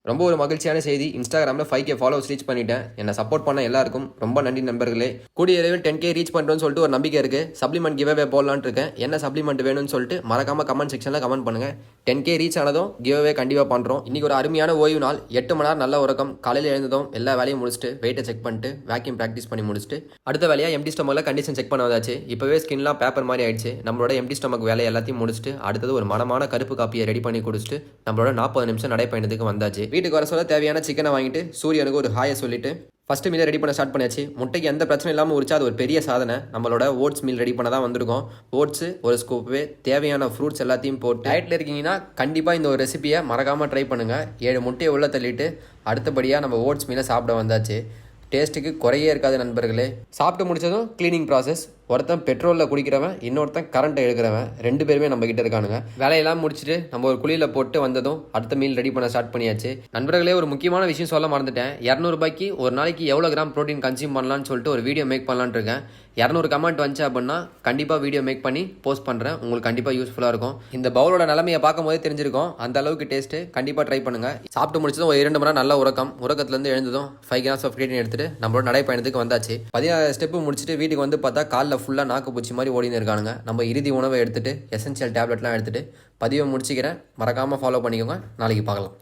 ரொம்ப ஒரு மகிழ்ச்சியான செய்தி. இன்ஸ்டாகிராமில் 5K ஃபாலோவர்ஸ் ரீச் பண்ணிட்டேன். என்னை சப்போர்ட் பண்ண எல்லாருக்கும் ரொம்ப நன்றி நண்பர்களே. கூடிய விரைவில் 10K ரீச் பண்ணுறோன்னு சொல்லிட்டு ஒரு நம்பிக்கை இருக்குது. சப்ளிமெண்ட் கிவ்அவே போடலான்னு இருக்கேன். என்ன சப்ளிமெண்ட் வேணும்னு சொல்லிட்டு மறக்காமல் கமெண்ட் செக்ஷனில் கமெண்ட் பண்ணுங்கள். 10K ரீச் ஆனதும் கிவ்அவே கண்டிப்பாக பண்ணுறோம். இன்றைக்கி ஒரு அருமையான ஓய்வு நாள். 8 மணி நேரம் நல்ல உறக்கம். காலையில் எழுந்ததும் எல்லா வேலையும் முடிச்சுட்டு வெயிட்டை செக் பண்ணிட்டு வேக்யூம் ப்ராக்டிஸ் பண்ணி முடிச்சுட்டு அடுத்த வேலையாக எம்டி ஸ்டமக்கில் கண்டிஷன் செக் பண்ண வந்தாச்சு. இப்போவே ஸ்கின்லாம் பேப்பர் மாதிரி ஆயிடுச்சு. நம்மளோட எம்டி ஸ்டமக் வேலையை எல்லாத்தையும் முடிச்சுட்டு அடுத்தது ஒரு மனமான கருப்பு காப்பியை ரெடி பண்ணி குடிச்சிட்டு நம்மளோட 40 நிமிஷம் நடைப்பயணத்துக்கு வந்தாச்சு. வீட்டுக்கு வர சொல்ல தேவையான சிக்கனை வாங்கிட்டு சூரியனுக்கு ஒரு ஹாயை சொல்லிட்டு ஃபஸ்ட்டு மீலை ரெடி பண்ண ஸ்டார்ட் பண்ணியாச்சு. முட்டைக்கு எந்த பிரச்சனை இல்லாமல் உரிச்சா அது ஒரு பெரிய சாதனை. நம்மளோட ஓட்ஸ் மீல் ரெடி பண்ண தான் வந்திருக்கோம். ஓட்ஸு ஒரு ஸ்கூப்பு, தேவையான ஃப்ரூட்ஸ் எல்லாத்தையும் போட்டு டயட்டில் இருக்கீங்கன்னா கண்டிப்பாக இந்த ஒரு ரெசிபியை மறக்காமல் ட்ரை பண்ணுங்கள். 7 முட்டையை உள்ளே தள்ளிட்டு அடுத்தபடியாக நம்ம ஓட்ஸ் மீலை சாப்பிட வந்தாச்சு. டேஸ்ட்டுக்கு குறையே இருக்காது நண்பர்களே. சாப்பிட்டு முடிச்சதும் க்ளீனிங் ப்ராசஸ். ஒருத்தன் பெட்ரோலில் குடிக்கிறவன், இன்னொருத்தன் கரண்ட்டை எடுக்கிறவன், 2 பேருமே நம்ம கிட்ட இருக்கானுங்க. வேலையெல்லாம் முடிச்சுட்டு நம்ம ஒரு குழியில் போட்டு வந்ததும் அடுத்த மீல் ரெடி பண்ண ஸ்டார்ட் பண்ணியாச்சு. நண்பர்களே, ஒரு முக்கியமான விஷயம் சொல்ல மறந்துட்டேன். 200 ரூபாய்க்கு ஒரு நாளைக்கு எவ்வளோ கிராம் ப்ரோட்டீன் கன்சியூம் பண்ணலான்னு சொல்லிட்டு ஒரு வீடியோ மேக் பண்ணலான்னு இருக்கேன். 200 கமெண்ட் வந்துச்சு அப்படின்னா கண்டிப்பாக வீடியோ மேக் பண்ணி போஸ்ட் பண்ணுறேன். உங்களுக்கு கண்டிப்பாக யூஸ்ஃபுல்லாக இருக்கும். இந்த பவுலோட நிலைமையை பார்க்கும் போதே தெரிஞ்சிருக்கும். அந்த அளவுக்கு டேஸ்ட்டு. கண்டிப்பாக ட்ரை பண்ணுங்கள். சாப்பிட்டு முடிச்சதும் ஒரு 2 மணி நேரம் நல்ல உறக்கம். உறக்கத்துலேருந்து எழுந்ததும் 5 grams ஆஃப் ப்ரோட்டீன் எடுத்துட்டு நம்மளோட நடைப்பயணத்துக்கு வந்தாச்சு. 16 ஸ்டெப்பு முடிச்சுட்டு வீட்டுக்கு வந்து பார்த்தா காலில் ஃபுல்லாக நாக்கு பூச்சி மாதிரி ஓடினு இருக்கானுங்க. நம்ம இறுதி உணவை எடுத்துகிட்டு எசென்ஷியல் டேப்லெட்லாம் எடுத்துகிட்டு பதிவை முடிச்சுக்கிறேன். மறக்காமல் ஃபாலோ பண்ணிக்கோங்க. நாளைக்கு பார்க்கலாம்.